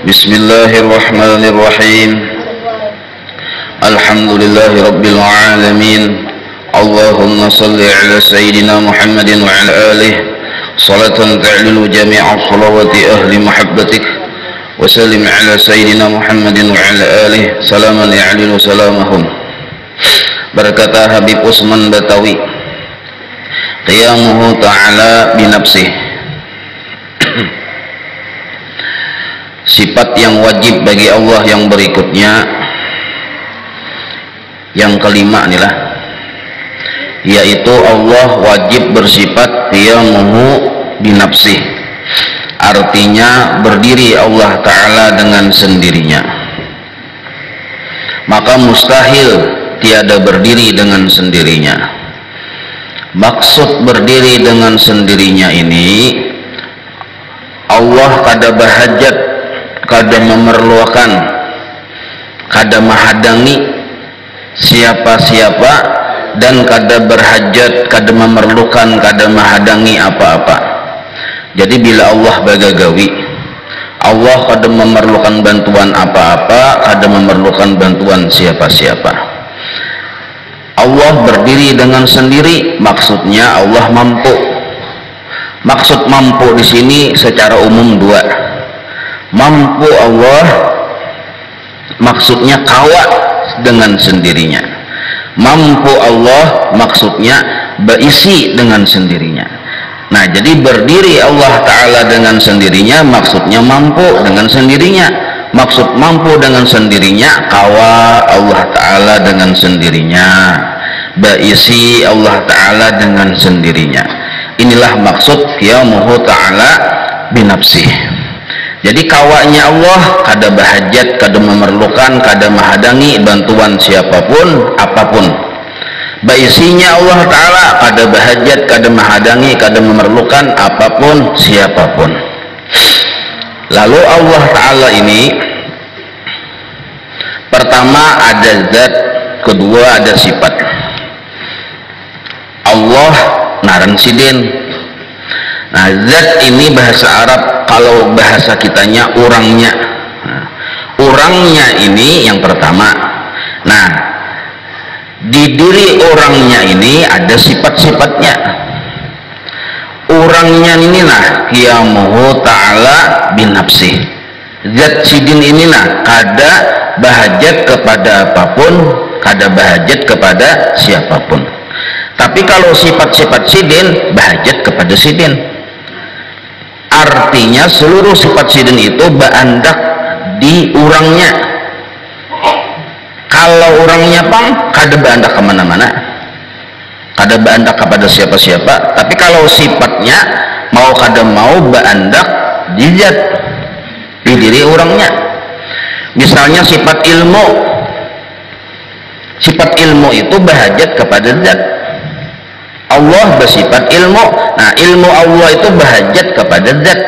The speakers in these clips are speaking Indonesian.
Bismillahirrahmanirrahim. Alhamdulillahi rabbil alamin. Allahumma salli ala sayyidina Muhammadin wa ala alihi salatan ta'lilu jami'a salawati ahli mahabbatik wa sallim ala sayyidina Muhammadin wa ala alihi salaman ya'lilu salamahum. Berkata Habib Usman Batawi, qiyamuhu ta'ala binafsih. Sifat yang wajib bagi Allah yang berikutnya, yang kelima inilah, yaitu Allah wajib bersifat qiyamuhu binafsih, artinya berdiri Allah Ta'ala dengan sendirinya. Maka mustahil tiada berdiri dengan sendirinya. Maksud berdiri dengan sendirinya ini, Allah kada bahajat, kada memerlukan, kada menghadangi siapa-siapa, dan kada berhajat, kada memerlukan, kada menghadangi apa-apa. Jadi bila Allah bagagawi, Allah kada memerlukan bantuan apa-apa, kada memerlukan bantuan siapa-siapa. Allah berdiri dengan sendiri, maksudnya Allah mampu. Maksud mampu di sini secara umum dua. Mampu Allah maksudnya kawa dengan sendirinya. Mampu Allah maksudnya berisi dengan sendirinya. Nah, jadi berdiri Allah Ta'ala dengan sendirinya maksudnya mampu dengan sendirinya. Maksud mampu dengan sendirinya kawa Allah Ta'ala dengan sendirinya, berisi Allah Ta'ala dengan sendirinya. Inilah maksud qiyamuhu ta'ala binafsih. Jadi kawanya Allah kada bahajat, kada memerlukan, kada menghadangi bantuan siapapun apapun. Baisinya Allah Ta'ala kada bahajat, kada menghadangi, kada memerlukan apapun siapapun. Lalu Allah Ta'ala ini, pertama ada zat, kedua ada sifat. Allah naran sidin. Nah, zat ini bahasa Arab, kalau bahasa kitanya orangnya. Nah, orangnya ini yang pertama. Nah, di diri orangnya ini ada sifat-sifatnya. Orangnya ini nah qiyamuhu ta'ala binafsih. Zat sidin ini nah kada bahajat kepada apapun, kada bahajat kepada siapapun. Tapi kalau sifat-sifat sidin bahajat kepada sidin. Artinya seluruh sifat sidin itu berandak di orangnya. Kalau orangnya pang kada berandak kemana-mana, kada berandak kepada siapa-siapa. Tapi kalau sifatnya mau kada mau berandak di zat, di diri orangnya. Misalnya sifat ilmu, sifat ilmu itu bahajat kepada zat. Allah bersifat ilmu. Nah, ilmu Allah itu bahajat kepada zat.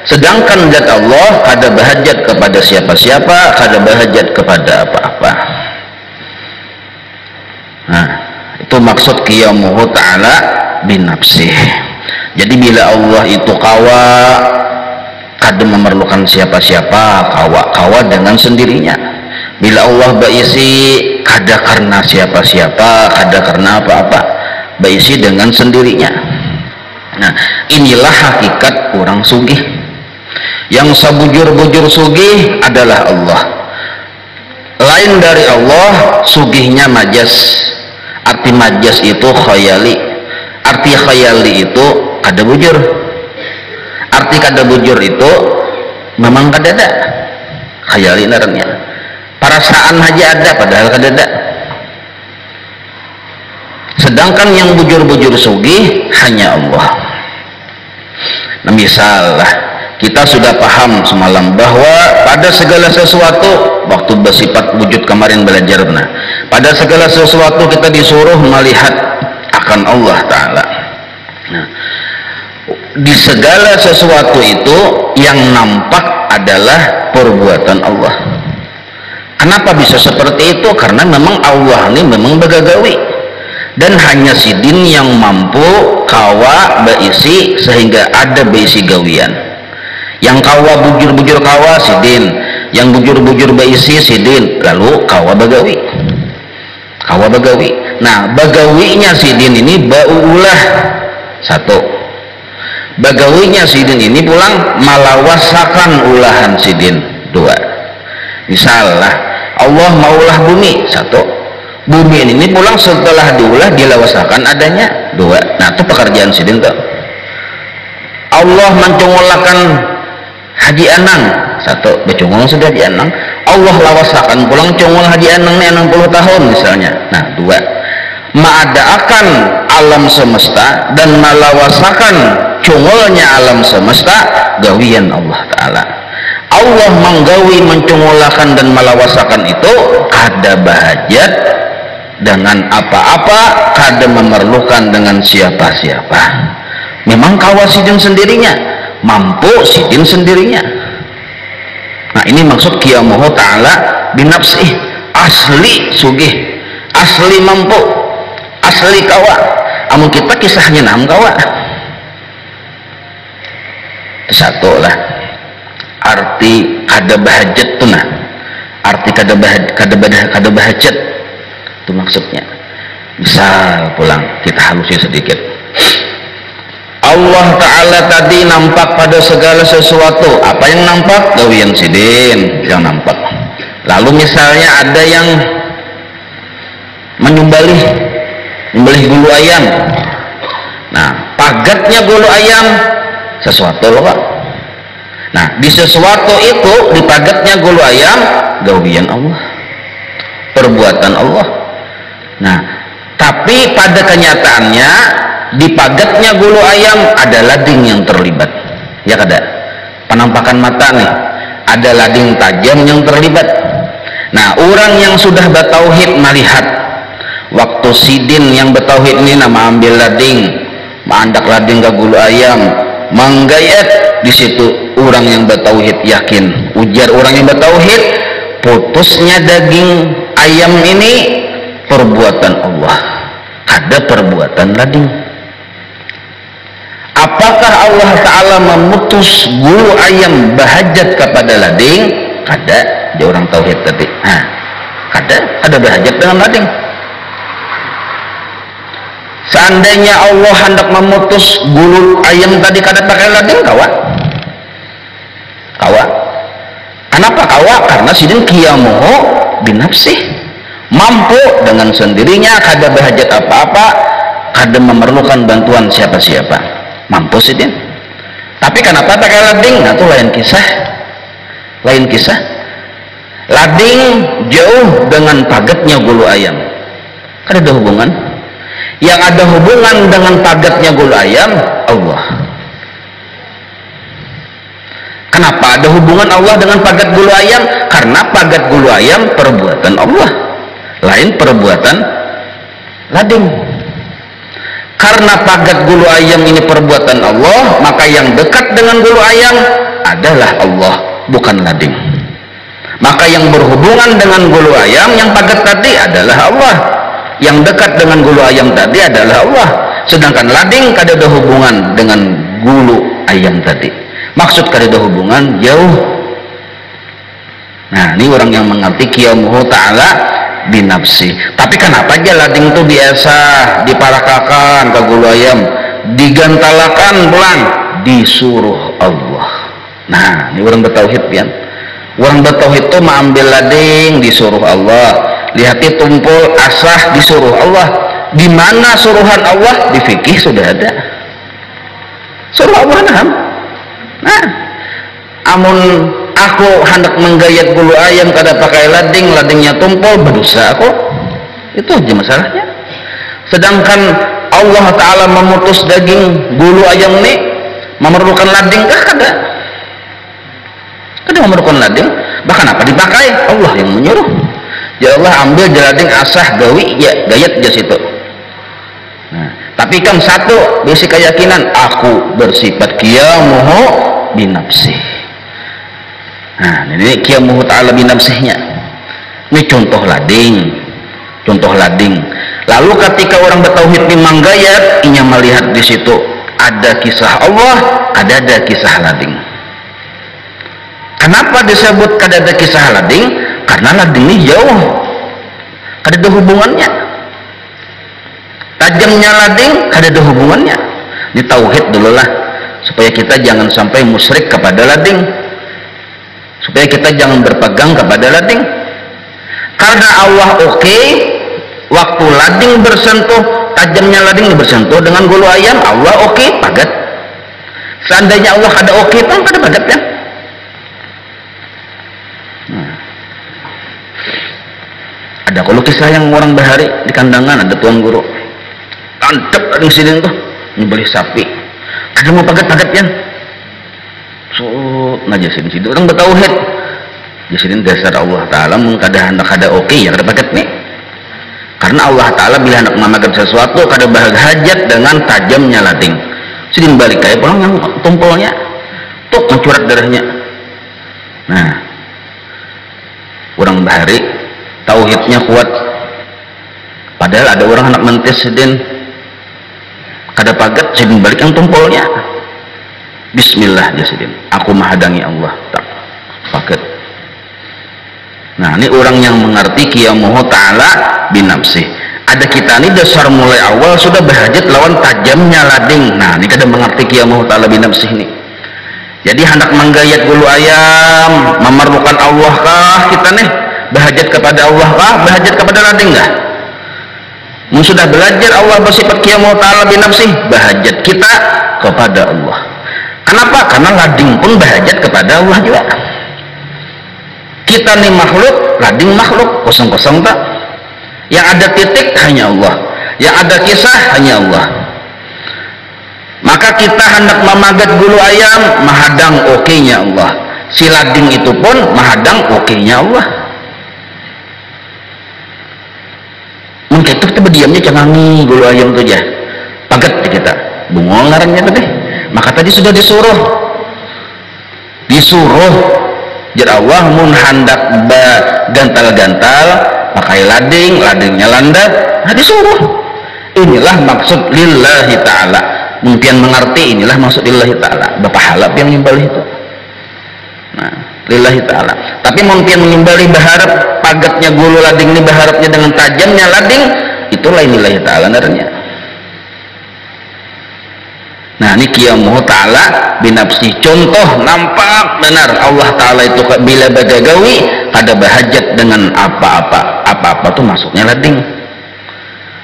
Sedangkan zat Allah kada bahajat kepada siapa-siapa, kada bahajat kepada apa-apa. Nah, itu maksud qiyamuhu ta'ala binafsih. Jadi bila Allah itu kawa, kada memerlukan siapa-siapa, kawa dengan sendirinya. Bila Allah berisi, kada karena siapa-siapa, kada karena apa-apa, berisi dengan sendirinya. Nah, inilah hakikat orang sugih. Yang sebujur-bujur sugih adalah Allah. Lain dari Allah, sugihnya majas. Arti majas itu khayali. Arti khayali itu kada bujur. Arti kada bujur itu memang kada ada. Khayali naranya. Perasaan aja ada padahal kada ada. Sedangkan yang bujur-bujur sugih hanya Allah. Nah, misal kita sudah paham semalam bahwa pada segala sesuatu, waktu bersifat wujud kemarin belajar, pada segala sesuatu kita disuruh melihat akan Allah Ta'ala. Nah, di segala sesuatu itu yang nampak adalah perbuatan Allah. Kenapa bisa seperti itu? Karena memang Allah ini memang begagawi. Dan hanya sidin yang mampu kawa berisi sehingga ada berisi gawian. Yang kawa bujur-bujur kawa sidin, yang bujur-bujur baisi sidin, lalu kawa bagawi. Nah, bagawinya sidin ini baulah satu, bagawinya sidin ini pulang malawasakan ulahan sidin dua. Misalnya Allah maulah bumi satu, bumi ini pulang setelah diulah dilawasakan adanya dua. Nah, itu pekerjaan sidin tuh. Allah mencungulakan Haji Anang satu, becungul sudah Haji Anang, Allah lawasakan pulang cungul Haji Anang ini 60 tahun misalnya. Nah, dua, ma'adaakan alam semesta dan malawasakan cungulnya alam semesta gawian Allah Ta'ala. Allah menggawi, mencungulakan dan malawasakan itu ada bahajat dengan apa-apa, kada memerlukan dengan siapa-siapa. Memang kawasidin sendirinya, mampu sidin sendirinya. Nah, ini maksud qiyamuhu ta'ala binafsih, asli sugih, asli mampu, asli kawa. Amun kita kisahnya nam kawa satu lah arti kada bahajat tuh. Nah, arti kada bahajat itu maksudnya. Misal pulang kita halusin sedikit, Allah Ta'ala tadi nampak pada segala sesuatu. Apa yang nampak? Gawian sidin yang nampak. Lalu misalnya ada yang menyembelih gulu ayam. Nah, pagatnya gulu ayam sesuatu loh Pak. Nah, di sesuatu itu, di pagatnya gulu ayam, gawian Allah, perbuatan Allah. Nah, tapi pada kenyataannya di pagatnya gulu ayam ada lading yang terlibat, ya kada? Penampakan mata nih, ada lading tajam yang terlibat. Nah, orang yang sudah bertauhid melihat waktu sidin yang bertauhid ini nama ambil lading, mandak lading ke gulu ayam, menggayat di situ. Orang yang bertauhid yakin, ujar orang yang bertauhid, putusnya daging ayam ini perbuatan Allah, ada perbuatan lading. Apakah Allah Ta'ala memutus gulu ayam bahajat kepada lading? Kada, dia orang tauhid tadi. Nah, kada bahajat dengan lading. Seandainya Allah hendak memutus gulu ayam tadi kada pakai lading, kawa. Kenapa kawa? Karena sidin qiyamuhu binafsih, mampu dengan sendirinya, kada bahajat apa-apa, kada memerlukan bantuan siapa-siapa, mampu sidin. Tapi kenapa pakai lading? Nah, itu lain kisah. Lading jauh dengan pagatnya gulu ayam, kada ada hubungan. Yang ada hubungan dengan pagatnya gulu ayam Allah. Kenapa ada hubungan Allah dengan pagat gulu ayam? Karena pagat gulu ayam perbuatan Allah, lain perbuatan lading. Karena pagat gulu ayam ini perbuatan Allah, maka yang dekat dengan gulu ayam adalah Allah, bukan lading. Maka yang berhubungan dengan gulu ayam yang pagat tadi adalah Allah, yang dekat dengan gulu ayam tadi adalah Allah. Sedangkan lading kada ada hubungan dengan gulu ayam tadi. Maksud kada ada hubungan, jauh. Nah, ini orang yang mengerti qiyamuhu ta'ala binafsi. Tapi kenapa aja lading itu biasa diparakakan ke gulu ayam, digantalakan pulang, disuruh Allah. Nah, ini orang bertauhid pian. Orang bertauhid itu mengambil lading disuruh Allah, lihati tumpul asah disuruh Allah. Di mana suruhan Allah? Di fikih sudah ada. Suruh Allah naham. Nah, amun aku hendak menggayat gulu ayam kada pakai lading, ladingnya tumpul, berdosa aku. Itu aja masalahnya. Sedangkan Allah Ta'ala memutus daging gulu ayam ini memerlukan lading kah? Kada memerlukan lading. Bahkan apa dipakai? Allah yang menyuruh. Ya Allah, ambil lading asah gawi, ya gayat aja situ. Nah, tapi kan satu basic keyakinan, aku bersifat qiyamuhu binafsih. Nah, ini qiyamuhu ta'ala binafsihnya. Ini contoh lading. Lalu ketika orang bertauhid ini menggayat, inya melihat di situ ada kisah Allah, ada kisah lading. Kenapa disebut kadada kisah lading? Karena lading ini jauh, kadada hubungannya. Tajamnya lading kadada hubungannya. Ini tauhid dulu lah, supaya kita jangan sampai musyrik kepada lading, supaya kita jangan berpegang kepada lading. Karena Allah oke, waktu lading bersentuh, tajamnya lading bersentuh dengan bulu ayam, Allah oke, pagat. Seandainya Allah ada oke pun kada pagat ya. Ada kalau kisah yang orang bahari di kandangan, ada tuan guru tantep di sini tuh nyembelih sapi, ada mau pagat-pagat ya, so ngajasin situ orang bertauhid, jasin dasar Allah Taala mengkada hendak ada oke ya kada pagat nih, karena Allah Taala bila hendak memagat sesuatu kada berhajat dengan tajamnya lading. Sidin balik kayak pulang yang tumpulnya tuh mencurat darahnya. Nah, orang bahari tauhidnya kuat, padahal ada orang anak mentis sidin kada pagat, sidin balik yang tumpulnya. Bismillah ya sidin, aku menghadangi Allah, tak pagat. Nah, ini orang yang mengerti qiyamuhu ta'ala binafsih. Ada kita ini dasar mulai awal sudah berhajat lawan tajamnya lading. Nah, ini kada mengerti qiyamuhu ta'ala binafsih ini. Jadi hendak menggayat bulu ayam, memerlukan Allah kah kita nih? Berhajat kepada Allah kah? Berhajat kepada lading kah? Sudah belajar Allah bersifat qiyamuhu ta'ala binafsih, berhajat kita kepada Allah. Kenapa? Karena lading pun berhajat kepada Allah juga. Kita nih makhluk, lading makhluk, kosong-kosong tak? Yang ada titik hanya Allah, yang ada kisah hanya Allah. Maka kita hendak memagat bulu ayam, menghadang oke-nya Allah. Si lading itu pun menghadang oke-nya Allah. Mungkin itu kita berdiamnya cengangi bulu ayam itu aja, pagat kita, bungol ngarannya tadi. Maka tadi sudah disuruh jar Allah mun hendak gantal-gantal pakai lading, ladingnya landat, nah disuruh. Inilah maksud lillahi ta'ala. Mungkin mengerti inilah maksud lillahi ta'ala. Bapak halap yang nimbali itu. Nah, lillahi ta'ala. Tapi mungkin menimbali berharap pagatnya gulu lading ini berharapnya dengan tajamnya lading, itulah lillahi ta'ala narnya. Nah, ini qiyamuhu ta'ala binafsih. Contoh nampak benar Allah Ta'ala itu bila bagagawi kada berhajat dengan apa-apa tuh maksudnya lading,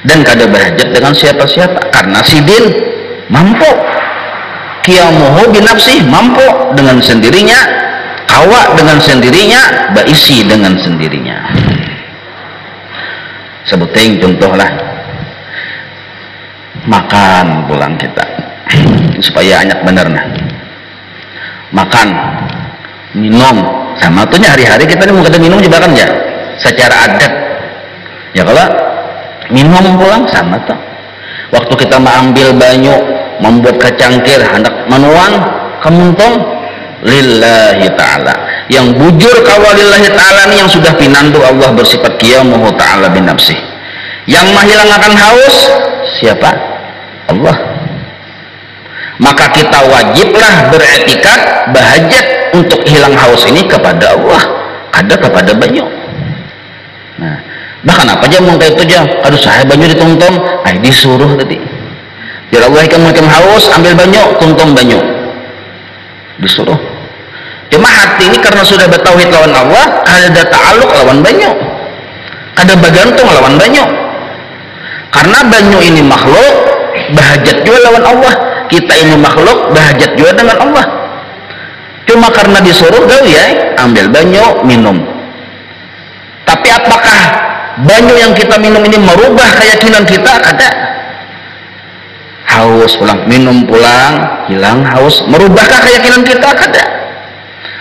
dan kada berhajat dengan siapa-siapa karena sidin mampu. Qiyamuhu binafsih mampu dengan sendirinya, kawa dengan sendirinya, baisi dengan sendirinya. Sebuting contoh lah, makan pulang kita supaya banyak bener nah, makan minum sama tuhnya hari-hari kita nih mau kada minum juga kan ya, secara adat ya. Kalau minum pulang sama tuh, waktu kita mengambil banyu membuat kecangkir hendak menuang kemuntung lillahi ta'ala, yang bujur kawalillahi ta'ala ini yang sudah pinandu Allah bersifat qiyamuhu ta'ala binafsih. Yang menghilangkan haus siapa? Allah. Maka kita wajiblah beretikat berhajat untuk hilang haus ini kepada Allah, ada kepada banyu. Nah, bahkan apa aja mau kayak itu aja, aduh saya banyu ditonton, disuruh tadi. Ya Allah, kamu haus ambil banyu, tuntung banyu, disuruh. Cuma hati ini karena sudah bertauhid lawan Allah, ada ta'aluk lawan banyu, ada bergantung lawan banyu. Karena banyu ini makhluk, berhajat juga lawan Allah. Kita ini makhluk berhajat juga dengan Allah. Cuma karena disuruh gawe ya, ambil banyu minum. Tapi apakah banyu yang kita minum ini merubah keyakinan kita? Kada. Haus pulang, minum pulang, hilang haus, merubahkah keyakinan kita? Kada.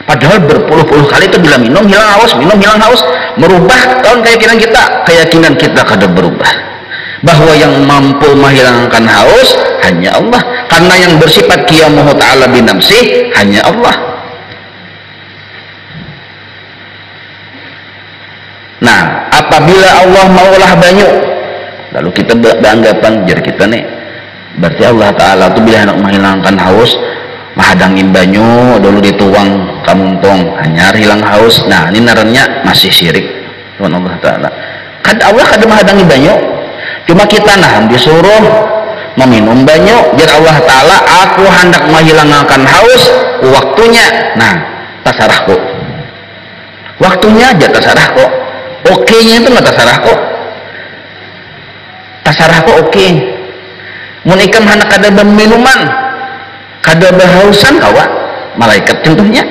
Padahal berpuluh-puluh kali itu bila minum hilang haus, minum hilang haus, merubah tahun keyakinan kita. Keyakinan kita kada berubah bahwa yang mampu menghilangkan haus hanya Allah, karena yang bersifat qiyamuhu ta'ala binafsih hanya Allah. Nah, apabila Allah maulah banyu, lalu kita beranggapan jar kita nih berarti Allah Ta'ala itu bila hendak menghilangkan haus mahadangin banyu dulu dituang kamuntong hanyar hilang haus. Nah ini narannya masih syirik Allah Ta'ala. Allah kada mahadangi banyu, cuma kita nah disuruh meminum banyu jar Allah Ta'ala, aku hendak menghilangkan haus waktunya. Nah tasarah kok waktunya aja, tasarah kok oke nya itu nggak tasarah kok, tasarah kok oke. Mun ikam hendak kada minuman kada berhausan kawa malaikat contohnya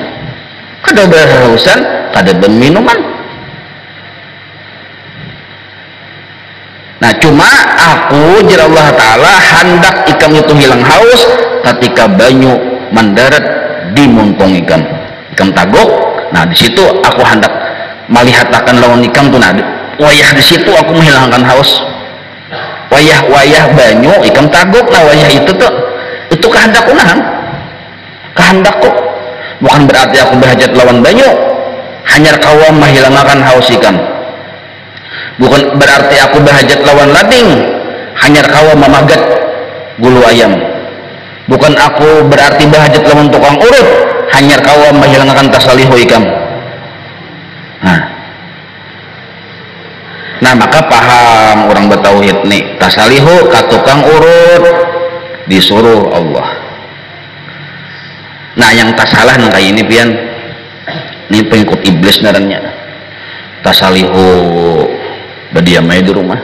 kada berhausan kada berminuman. Nah cuma aku jar Allah Ta'ala hendak ikam itu hilang haus ketika banyu mendarat di muntung ikam tagok. Nah di situ aku hendak melihat akan lawan ikam tuh. Nah wayah di situ aku menghilangkan haus, wayah banyu ikam tagok. Nah wayah itu kehendakku, nah kehendakku, bukan berarti aku berhajat lawan banyu hanya kawam menghilangkan haus ikam, bukan berarti aku berhajat lawan lading hanya kawam memagat bulu ayam, bukan aku berarti berhajat lawan tukang urut hanya kawam menghilangkan tasalihu ikam. Nah maka paham orang bertauhid nih, tasalihu ka tukang urut disuruh Allah. Nah yang tasalah nang kayak ini pian ini pengikut iblis narannya tasalihu badiamai di rumah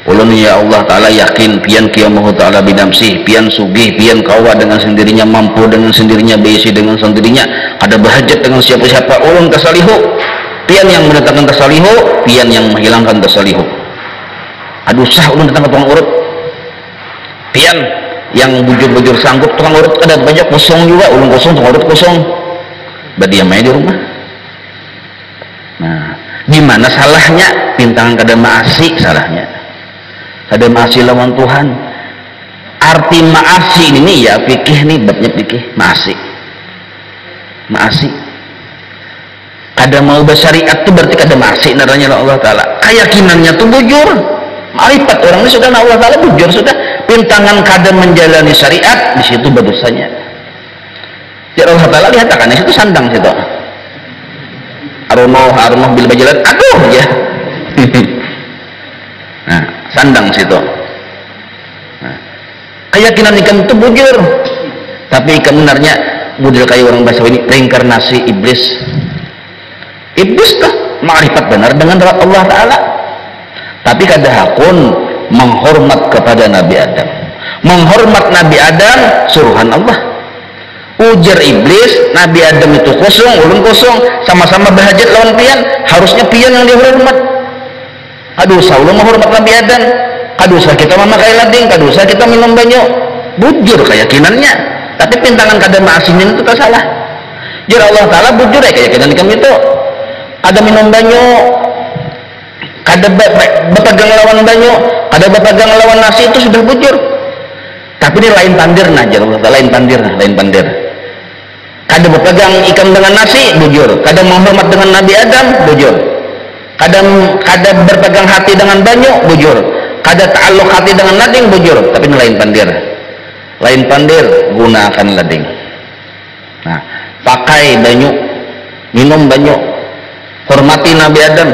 ulun ya Allah Ta'ala yakin pian qiyamahu ta'ala binamsih, pian sugih, pian kawa dengan sendirinya, mampu dengan sendirinya, beisi dengan sendirinya, ada berhajat dengan siapa-siapa. Ulun tasalihu pian yang mendatangkan tasalihu, pian yang menghilangkan tasalihu. Aduh sah ulun datang ke tukang urut, pian yang bujur-bujur sanggup tukang urut ada banyak kosong juga, ulun kosong tukang urut kosong badiamai di rumah. Nah gimana salahnya pintangan kada maasi, salahnya kada maasi lawan Tuhan. Arti maasi ini ya fikih nih, babnya fikih maasi kada mau bersyariat tuh berarti kada maasi naranya Allah Ta'ala. Keyakinannya tuh bujur marifat orang ini sudah Allah Ta'ala bujur sudah, pintangan kada menjalani syariat di situ berdosanya. Ya Allah Ta'ala lihat akan di situ sandang situ arumah bil bajalan aduh ya. Nah sandang situ. Nah, keyakinan ikan itu bujur, tapi ikan benarnya model kayak orang bahasa ini reinkarnasi iblis tuh ma'rifat benar dengan Allah Ta'ala, tapi kada hakun menghormat kepada Nabi Adam, menghormat Nabi Adam suruhan Allah. Ujar iblis Nabi Adam itu kosong, ulun kosong, sama-sama berhajat lawan pian, harusnya pian yang dihormat. Aduh usah ulun menghormat Nabi Adam, aduh usah kita memakai lading, aduh usah kita minum banyu, bujur keyakinannya, tapi pintangan kada maasinin itu tak salah. Jar Allah Ta'ala bujur ya keyakinan kami itu, kada minum banyu, kada berpegang lawan banyu, kada berpegang lawan nasi itu sudah bujur. Tapi ini lain pandir nah, jar Allah Ta'ala lain pandir. Kada berpegang ikan dengan nasi bujur, kada menghormat dengan Nabi Adam bujur, kada berpegang hati dengan banyu bujur, kada ta'alluq hati dengan lading bujur. Tapi ini lain pandir gunakan lading. Nah pakai banyu, minum banyu, hormati Nabi Adam,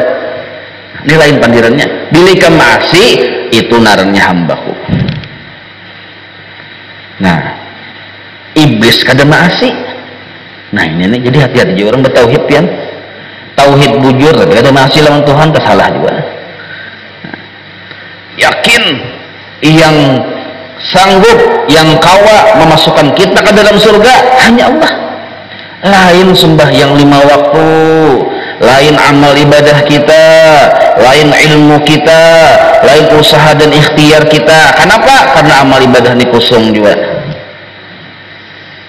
ini lain pandirannya. Bila ikan maasi itu narannya hambaku. Nah iblis kada maasi. Nah ini nih, jadi hati-hati juga orang bertauhid pian, tauhid bujur tapi kada maasi lawan Tuhan tersalah juga. Nah, yakin yang sanggup, yang kawa memasukkan kita ke dalam surga hanya Allah. Lain sembahyang 5 waktu, lain amal ibadah kita, lain ilmu kita, lain usaha dan ikhtiar kita. Kenapa? Karena amal ibadah ini kosong juga.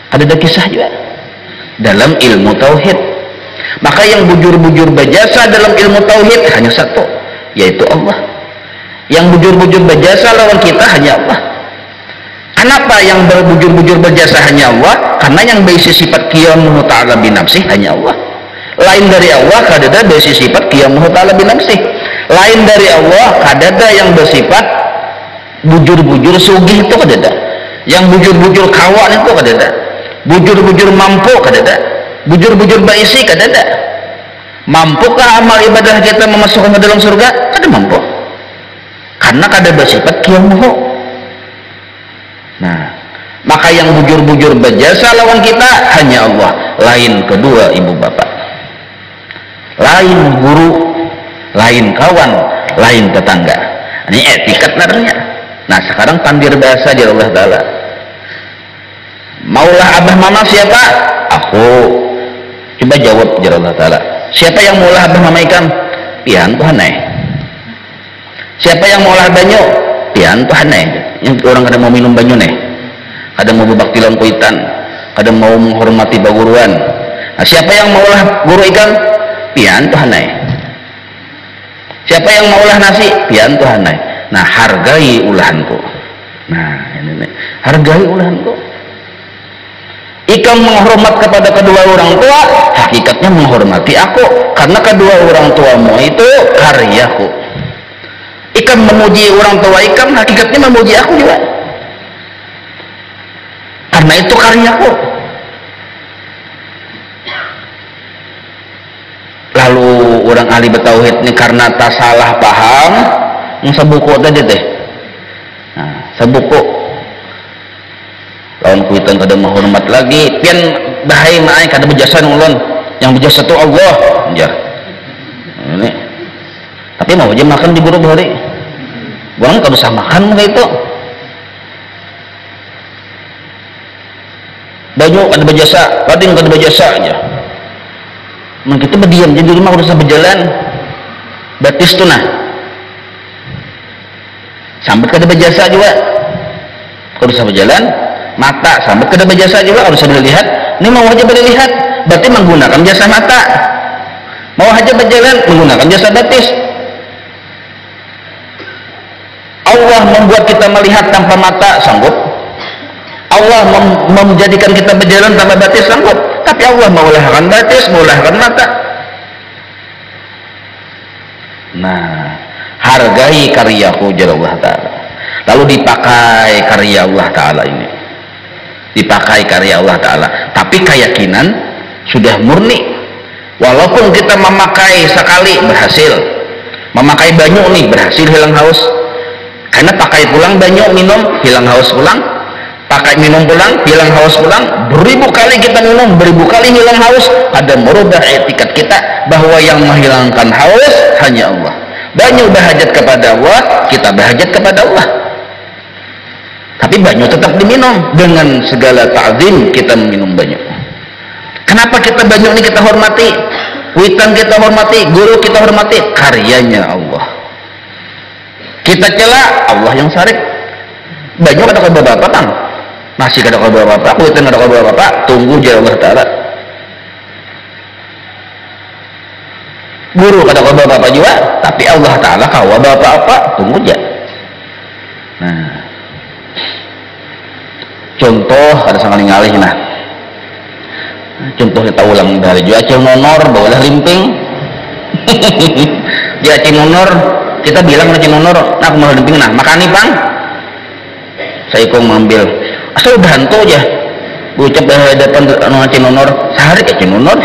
Ada kisah juga dalam ilmu tauhid. Maka yang bujur-bujur berjasa dalam ilmu tauhid hanya satu, yaitu Allah. Yang bujur-bujur berjasa lawan kita hanya Allah. Kenapa yang berbujur-bujur berjasa hanya Allah? Karena yang berisi sifat qiyamuhu ta'ala binafsih hanya Allah. Lain dari Allah kadada berisi sifat qiyamuhu ta'ala binafsih. Lain dari Allah kadada yang bersifat bujur-bujur sugih itu kadada. Yang bujur-bujur kawan itu kadada. bujur-bujur mampu kadada, bujur-bujur baisi kadada. Mampukah amal ibadah kita memasukkan ke dalam surga? Kada mampu, karena kada bersifat kiamuhu. Nah, maka yang bujur-bujur berjasa lawan kita hanya Allah, lain kedua ibu bapak, lain guru, lain kawan, lain tetangga. Ini etiket narnya. Nah, sekarang tandir bahasa di Allah Ta'ala. Maulah abah mama siapa? Aku. Coba jawab di Allah Ta'ala. Siapa yang maulah abah mama ikan? Pian Tuhan. Siapa yang maulah banyu? Pian Tuhan. Yang orang kada mau minum banyu nih, kada mau berbakti lawan kuitan, kada mau menghormati baguruan. Nah, siapa yang maulah guru ikan? Pian Tuhan. Siapa yang maulah nasi? Pian Tuhan. Nah, hargai ulahanku. Nah, ini nih, hargai ulahanku. Ikam menghormat kepada kedua orang tua, hakikatnya menghormati aku, karena kedua orang tuamu itu karyaku. Ikam memuji orang tua ikam, hakikatnya memuji aku juga, karena itu karyaku. Lalu orang ahli bertauhid ini karena tak salah paham, sebuku tadi teh. Nah, sebuku lawan kuitan kada menghormat lagi, pian bahaya naik kada berjasa nulun, yang berjasa itu Allah. Jar. Ini. Tapi mau aja makan di buru hari. Buang kada usah makan kayak itu. Banyu kada berjasa, lading kada berjasa aja. Nah, kita berdiam jadi di rumah udah usah berjalan. Batis tuh nah. Sambat kada berjasa juga. Kada usah berjalan. Mata sambat kada berjasa juga, harus boleh lihat. Ini mau aja boleh lihat, berarti menggunakan jasa mata. Mau aja berjalan menggunakan jasa batis. Allah membuat kita melihat tanpa mata, sanggup. Allah menjadikan kita berjalan tanpa batis, sanggup. Tapi Allah maulahkan batis, maulahkan mata. Nah, hargai karyaku jalla Allah Ta'ala. Lalu dipakai karya Allah Ta'ala ini, dipakai karya Allah Ta'ala, tapi keyakinan sudah murni. Walaupun kita memakai sekali berhasil, memakai banyu nih berhasil hilang haus, karena pakai pulang banyu minum hilang haus pulang, pakai minum pulang hilang haus pulang, beribu kali kita minum, beribu kali hilang haus. Ada merubah etikat kita bahwa yang menghilangkan haus hanya Allah. Banyu berhajat kepada Allah, kita berhajat kepada Allah. Tapi banyu tetap diminum dengan segala ta'zim, kita minum banyu. Kenapa kita banyu ini kita hormati? Witan kita hormati, guru kita hormati, karyanya Allah. Kita cela, Allah yang sarik. Banyu kada kau bapak tang, nasi kada kau bapak, witan kada kau bapak, tunggu jaya Allah Ta'ala. Guru kada kau bapak juga, tapi Allah Ta'ala kau bapak apa, tunggu aja. Nah, contoh ada sangat ngalih nah. Contoh kita ulang dari juga acil nonor bawalah limping. Di acil nonor kita bilang acil nonor, nah aku mau limping nah makan nih bang. Saya kong mengambil asal udah hantu aja. Ucap depan acil nonor sehari acil nonor.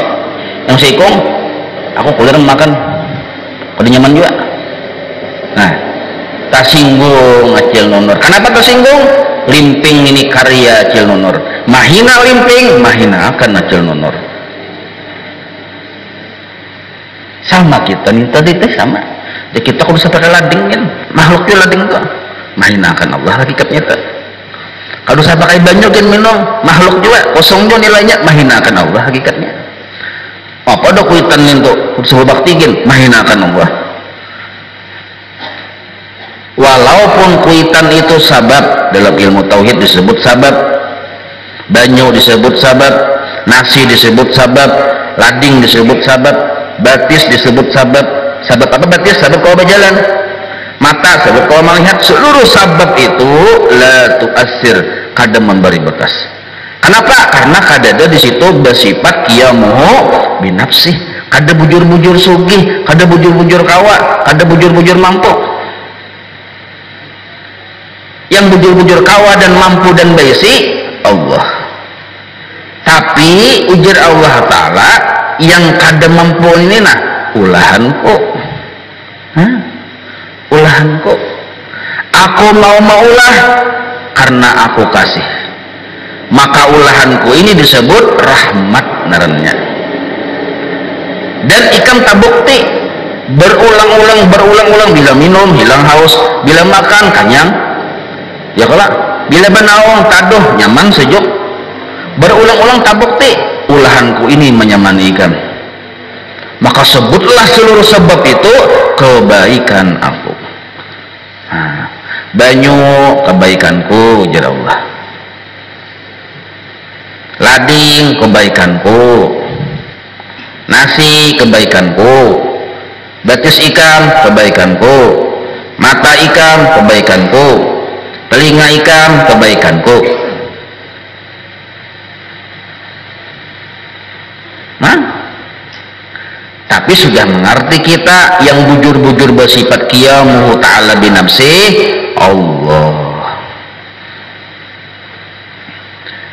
Yang saya kong aku kuliah makan, pada nyaman juga. Nah, tak singgung acil nonor. Kenapa tersinggung? Limping ini karya acil nonor. Mahina limping, mahina akan acil nonor. Sama kita nih tadi teh sama. Jadi kita kalau bisa pakai lading kan, makhluknya lading tuh. Mahina akan Allah hakikatnya tuh. Kalau bisa pakai banyu kan minum, makhluk juga kosong juga nilainya, mahina akan Allah hakikatnya. Apa ada kuitan itu sebuah baktigin, mahina akan Allah. Walaupun kuitan itu sabab, dalam ilmu tauhid disebut sabab, banyu disebut sabab, nasi disebut sabab, lading disebut sabab, batis disebut sabab. Sabab apa batis? Sabab kau berjalan. Mata sabab kau melihat. Seluruh sabab itu la tu'assir, kada memberi bekas. Kenapa? Karena kada ada di situ bersifat qiyamuhu binafsih. Kada bujur-bujur sugih, kada bujur-bujur kawa, kada bujur-bujur mampu. Yang bujur-bujur kawa dan mampu dan baisi Allah. Tapi ujar Allah Ta'ala, yang kada mampu ini nah ulahanku, ulahanku. Aku mau ulah karena aku kasih, maka ulahanku ini disebut rahmat narannya. Dan ikam tak bukti berulang-ulang bila minum hilang haus, bila makan kenyang ya kelak, bila benaung taduh nyaman sejuk. Berulang-ulang tak bukti ulahanku ini menyamani ikan, maka sebutlah seluruh sebab itu kebaikan aku. Banyu kebaikanku ujar Allah, lading kebaikanku, nasi kebaikanku, batis ikan kebaikanku, mata ikan kebaikanku, telinga ikan kebaikanku. Tapi sudah mengerti kita yang bujur-bujur bersifat qiyamuhu ta'ala binafsih Allah.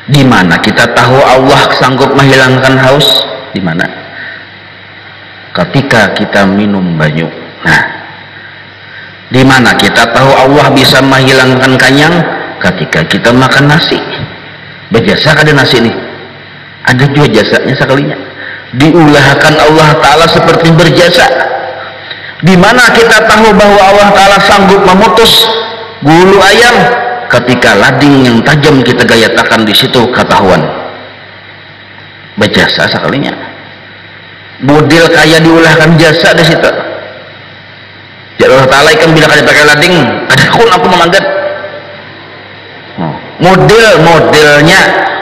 Di mana kita tahu Allah sanggup menghilangkan haus? Di mana? Ketika kita minum banyu. Nah, di mana kita tahu Allah bisa menghilangkan kenyang? Ketika kita makan nasi. Berjasa kada nasi nih? Ada juga jasanya sekalinya. Diulahkan Allah Ta'ala seperti berjasa. Di mana kita tahu bahwa Allah Ta'ala sanggup memutus bulu ayam? Ketika lading yang tajam kita gayatakan di situ ketahuan. Berjasa sekalinya. Model kaya diulahkan jasa di situ. Ya Allah Ta'ala ikan bila kaya pakai lading, ada kun aku memandat.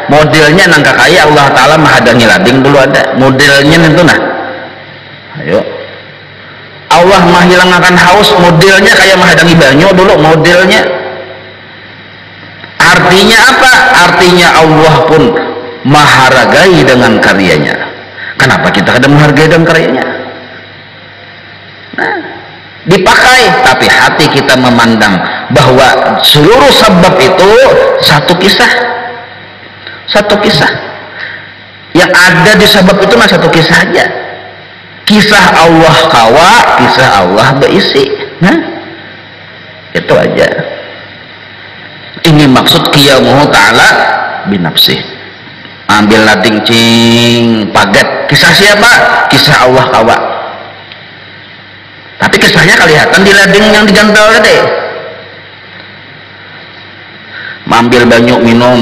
Modelnya nangka kaya Allah Ta'ala menghadangi lading dulu ada modelnya itu nah. Ayo Allah menghilangkan haus, modelnya kayak menghadangi banyu dulu modelnya. Artinya apa? Artinya Allah pun menghargai dengan karyanya. Kenapa kita kadang menghargai dengan karyanya? Nah, dipakai, tapi hati kita memandang bahwa seluruh sebab itu satu kisah yang ada di sebab itu mah satu kisah aja, kisah Allah kawa, kisah Allah berisi. Nah, itu aja. Ini maksud qiyamuhu ta'ala binafsih. Ambil lading cing paget, kisah siapa? Kisah Allah kawa, tapi kisahnya kelihatan di lading yang digantal tadi. Ambil banyu minum,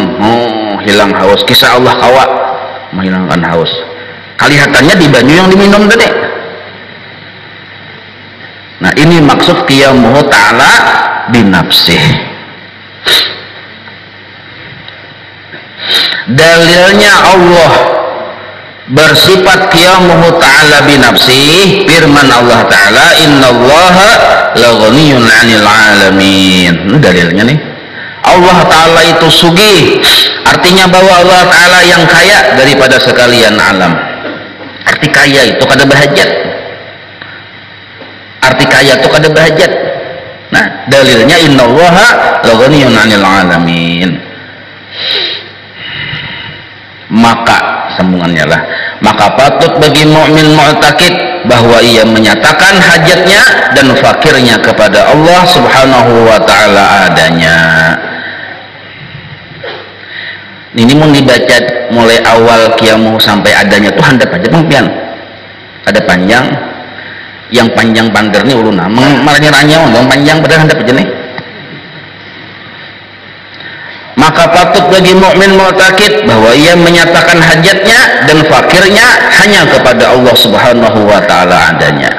hilang haus, kisah Allah kawa menghilangkan haus, kelihatannya di banyu yang diminum tadi. Nah, ini maksud qiyamuhu ta'ala binafsih. Dalilnya Allah bersifat qiyamuhu ta'ala binafsih, firman Allah Ta'ala, innallaha laghaniyun 'anil 'alamin. Dalilnya nih, Allah Ta'ala itu sugih, artinya bahwa Allah Ta'ala yang kaya daripada sekalian alam. Arti kaya itu kada bahajat, arti kaya itu kada bahajat. Nah, dalilnya innallaha laghaniyun 'anil 'alamin. Maka sambungannya lah, maka patut bagi mukmin mu'taqid bahwa ia menyatakan hajatnya dan fakirnya kepada Allah Subhanahu wa Ta'ala adanya. Ini mau dibaca mulai awal qiyamuhu sampai adanya tuh handap aja pengpian. Ada panjang, yang panjang pander nih uluna marahnya ranya yang panjang pada handap aja nih. Maka patut bagi mukmin mu'taqid bahwa ia menyatakan hajatnya dan fakirnya hanya kepada Allah Subhanahu wa Ta'ala adanya.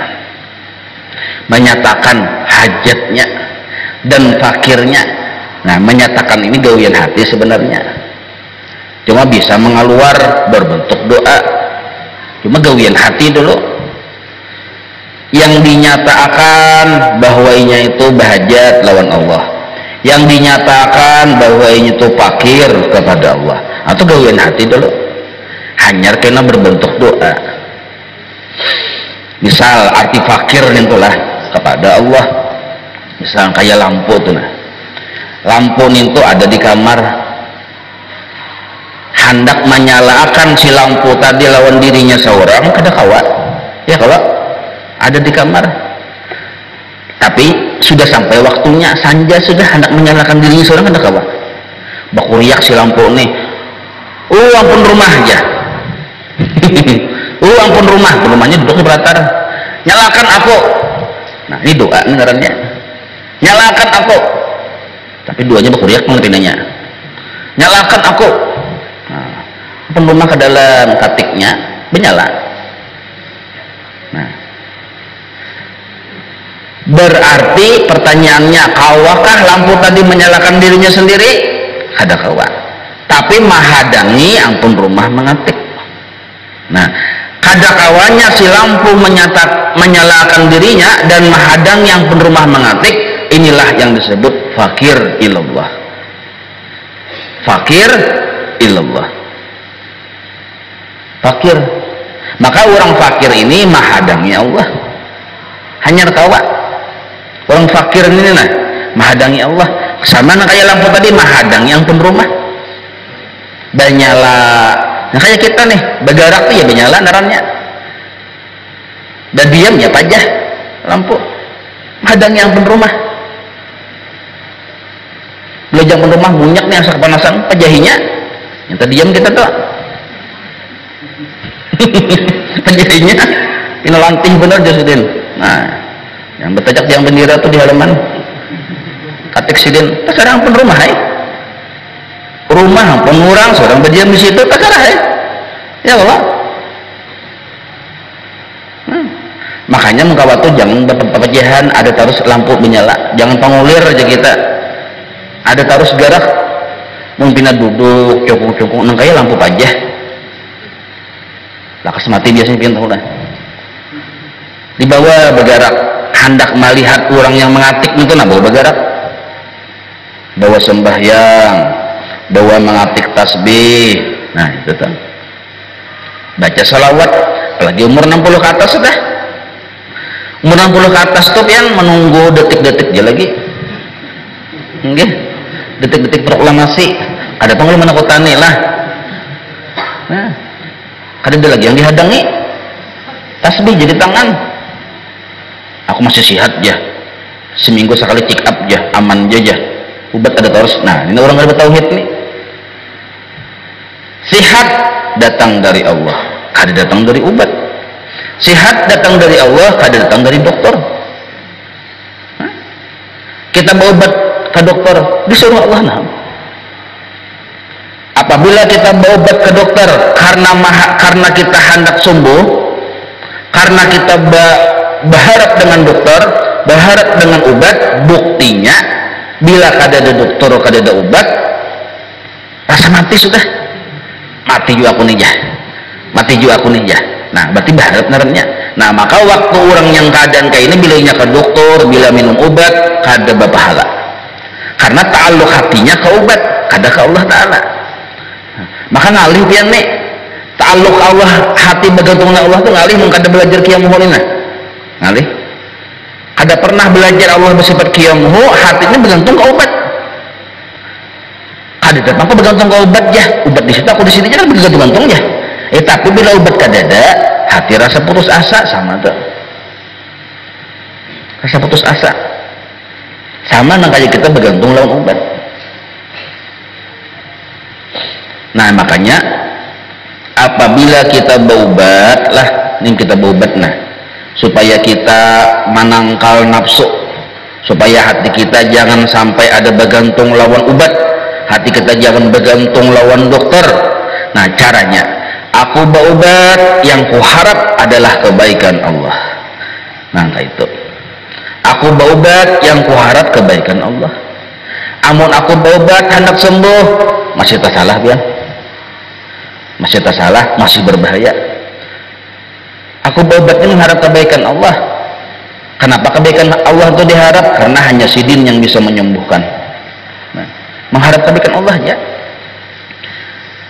Menyatakan hajatnya dan fakirnya. Nah, menyatakan ini gawian hati sebenarnya. Cuma bisa mengeluar berbentuk doa. Cuma gawian hati dulu. Yang dinyatakan bahwa inya itu bahajat lawan Allah, yang dinyatakan bahwa ini tuh fakir kepada Allah, atau gawian hati dulu hanyar kena berbentuk doa. Misal arti fakir nintulah kepada Allah, misal kayak lampu tuh nah, lampu nintu ada di kamar, hendak menyalakan si lampu tadi lawan dirinya seorang, kada kawa ya, kalau ada di kamar tapi sudah sampai waktunya sanja, sudah hendak menyalakan dirinya seorang, kada kawa bakuriak si lampu nih, ampun rumah aja. Ampun rumahnya duduk di beratar, nyalakan aku. Nah ini doa nih ngarannya, nyalakan aku, tapi duanya bakuriak pengertiannya, nyalakan aku. Nah, ampun rumah ke dalam katiknya menyala. Nah berarti pertanyaannya, kawakah lampu tadi menyalakan dirinya sendiri? Kada kawa, tapi mahadangi ampun rumah mengatik. Nah kada kawanya si lampu menyalakan dirinya dan menghadang yang pun rumah mengatik, inilah yang disebut fakir ilallah. Fakir ilallah, fakir. Maka orang fakir ini menghadangnya Allah, hanya kawa orang fakir ini nah menghadangnya Allah, sama kayak lampu tadi menghadang yang pun rumah dan nyala. Nah kayak kita nih bergerak tuh ya menyala narannya, dan diam ya pajah lampu hadang yang pun rumah, belajang pun rumah bunyak nih asal panasan pajahinya yang tadi diam kita tuh. Pajahinya ini lanting bener Jasudin. Nah yang bertajak yang bendera tuh di halaman katik sidin sekarang pun rumah rumah pengurang seorang berdiam di situ terserah ya Allah. Makanya muka waktu jangan berpepejahan, ada terus lampu menyala, jangan pengulir aja kita, ada terus gerak mungkin duduk cukung nang kaya lampu pajah lakas mati biasanya pintu lah di bawah bergerak hendak melihat orang yang mengatik itu nah bawa bergerak, bawa sembahyang, bawa mengatik tasbih. Nah itu kan baca salawat, apalagi umur 60 ke atas sudah, umur 60 ke atas tuh yang menunggu detik-detik aja lagi okay. Detik-detik proklamasi ada pengeluh menakutani lah. Nah ada lagi yang dihadangi tasbih jadi tangan, aku masih sehat ya, seminggu sekali check up ya, aman aja ubat ada terus. Nah ini orang ada tauhid nih, sehat datang dari Allah, kada datang dari ubat. Sehat datang dari Allah, kada datang dari dokter. Kita berobat ke dokter disuruh Allah. Nah apabila kita berobat ke dokter karena kita hendak sembuh, karena kita berharap dengan dokter, berharap dengan obat, buktinya bila kada ada dokter, kada ada obat, rasa mati sudah, mati juga aku nih ya, mati juga aku nih ya. Nah berarti berharap narannya. Nah maka waktu orang yang keadaan kayak ini bilanya ke dokter, bila minum obat, kada berpahala, karena ta'alluq hatinya ke obat, kada ke Allah Ta'ala. Maka ngalih pian nih ta'alluq Allah, hati bergantung Allah tuh ngalih mun kada belajar qiyamul lina, ngalih kada pernah belajar Allah bersifat qiyamhu, hatinya bergantung ke obat. Kada dapat aku bergantung ke obat ya, obat di situ aku di sini jangan bergantung ya. Tapi bila obat kada ada, hati rasa putus asa sama tuh, rasa putus asa sama nang kayak kita bergantung lawan obat. Nah makanya apabila kita berobat lah, ini kita berobat nah supaya kita menangkal nafsu, supaya hati kita jangan sampai ada bergantung lawan obat, hati kita jangan bergantung lawan dokter. Nah caranya aku berobat yang kuharap adalah kebaikan Allah. Nah itu aku berobat yang kuharap kebaikan Allah. Amun aku berobat hendak sembuh masih tak salah biar, masih tak salah, masih berbahaya. Aku berobatnya mengharap kebaikan Allah. Kenapa kebaikan Allah itu diharap? Karena hanya sidin yang bisa menyembuhkan. Nah, mengharap kebaikan Allah ya.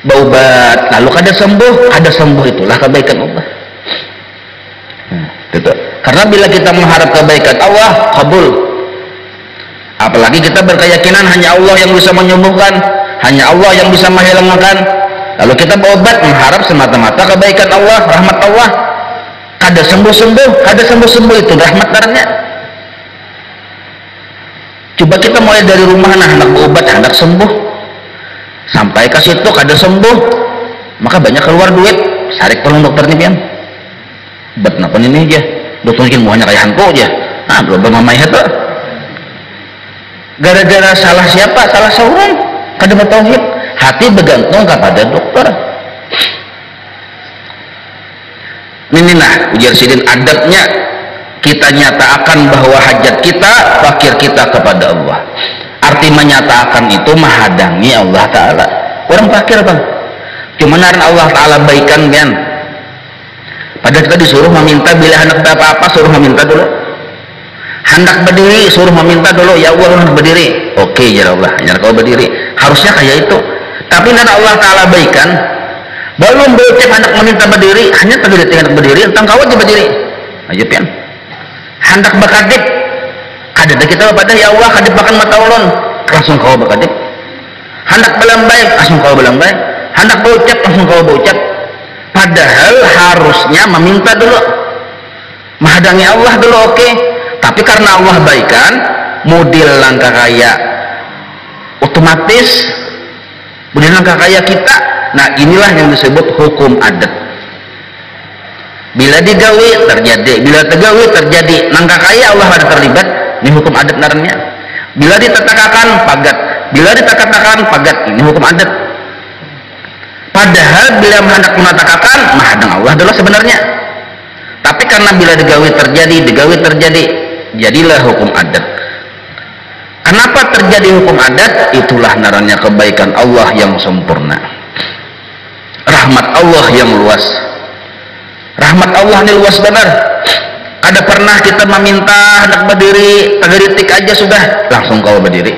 Berobat lalu kada sembuh itulah kebaikan Allah. Nah, gitu. Karena bila kita mengharap kebaikan Allah, kabul. Apalagi kita berkeyakinan hanya Allah yang bisa menyembuhkan, hanya Allah yang bisa menghilangkan. Lalu kita berobat mengharap semata-mata kebaikan Allah, rahmat Allah. Kada sembuh-sembuh itu rahmat darahnya. Coba kita mulai dari rumah, nah hendak berobat, hendak sembuh, sampai ke situ kada sembuh, maka banyak keluar duit, sarik tolong dokter nih pian. Bet napa ini aja, dokter mungkin muanya kayak hantu aja. Nah belum bermamai itu. Gara-gara salah siapa? Salah seorang. Kada bertauhid. Hati bergantung kepada dokter. Ini nah ujar sidin adabnya kita nyatakan bahwa hajat kita, fakir kita kepada Allah. Arti menyatakan itu menghadangi Allah Ta'ala. Orang fakir bang, cuma Allah Ta'ala baikan kan. Padahal kita disuruh meminta, bila hendak apa-apa suruh meminta dulu. Hendak berdiri suruh meminta dulu, ya Allah hendak berdiri. Oke ya Allah, ya kau berdiri. Harusnya kayak itu. Tapi nara Allah Ta'ala baikan, belum bocep hendak meminta berdiri, hanya terdetik hendak berdiri, tentang kau aja berdiri. Ayo pian. Hendak berkadip, kadang kita pada ya Allah kadip makan mata ulun, langsung kau berkadip. Hendak belambai, langsung kau belambai. Hendak bocep, langsung kau bocep. Padahal harusnya meminta dulu, menghadangi Allah dulu, oke. Tapi karena Allah baikan, model langkah kaya otomatis, model langkah kaya kita. Nah inilah yang disebut hukum adat. Bila digawi terjadi, bila tegawi terjadi. Langkah kaya Allah ada terlibat, ini hukum adat naranya. Bila ditetakakan pagat, bila ditetakakan pagat, ini hukum adat. Padahal bila hendak menetakakan, mahadang Allah adalah sebenarnya. Tapi karena bila digawi terjadi, jadilah hukum adat. Kenapa terjadi hukum adat? Itulah naranya kebaikan Allah yang sempurna, rahmat Allah yang luas. Rahmat Allah ini luas benar. Ada pernah kita meminta hendak berdiri, tegeritik aja sudah langsung kau berdiri.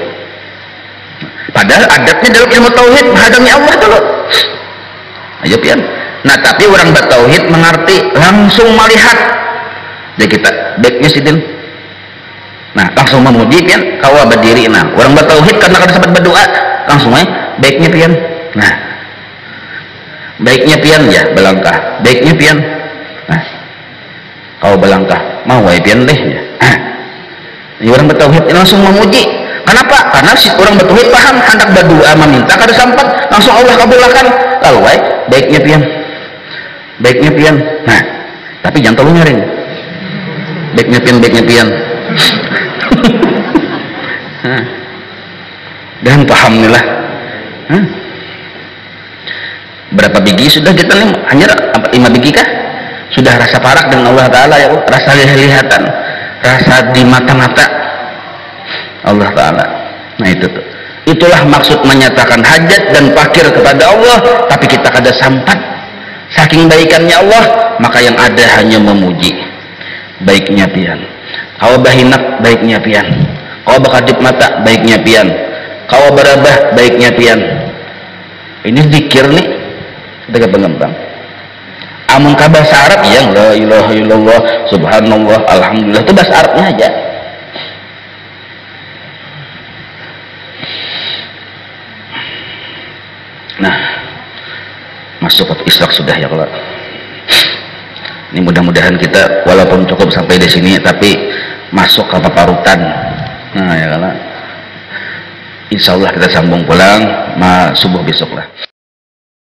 Padahal adatnya dalam ilmu tauhid menghadami Allah dulu. Ayo pian. Nah tapi orang bertauhid mengerti, langsung melihat. Jadi kita baiknya sidin. Nah langsung memuji pian, kau berdiri. Nah orang bertauhid karena kada sempat berdoa, langsung baiknya pian. Nah baiknya pian ya belangkah, baiknya pian. Nah kau belangkah, mau pian deh ya. Ini orang bertauhid langsung memuji. Kenapa? Karena si orang bertauhid paham hendak berdoa meminta kada sempat, langsung Allah kabulkan. Lalu baiknya pian, baiknya pian. Nah tapi jangan terlalu nyaring. Baiknya pian. Dan paham nih lah. Berapa biji sudah kita nih? Hanya 5 biji kah? Sudah rasa parak dengan Allah Ta'ala ya, rasa lihatan, rasa di mata-mata Allah Ta'ala. Nah itu tuh, itulah maksud menyatakan hajat dan fakir kepada Allah, tapi kita kada sampat. Saking baikannya Allah, maka yang ada hanya memuji. Baiknya pian, kau bahinak, baiknya pian. Kau bakadip mata, baiknya pian. Kau berabah, baiknya pian. Ini zikir nih, kita pengembang. Amun ka bahasa Arab yang la ilaha illallah, subhanallah, alhamdulillah, itu bahasa Arabnya aja. Nah, masuk waktu isyak sudah ya kalau. Ini mudah-mudahan kita walaupun cukup sampai di sini, tapi masuk ke paparutan. Nah ya kalau. Insya Allah kita sambung pulang subuh besok lah.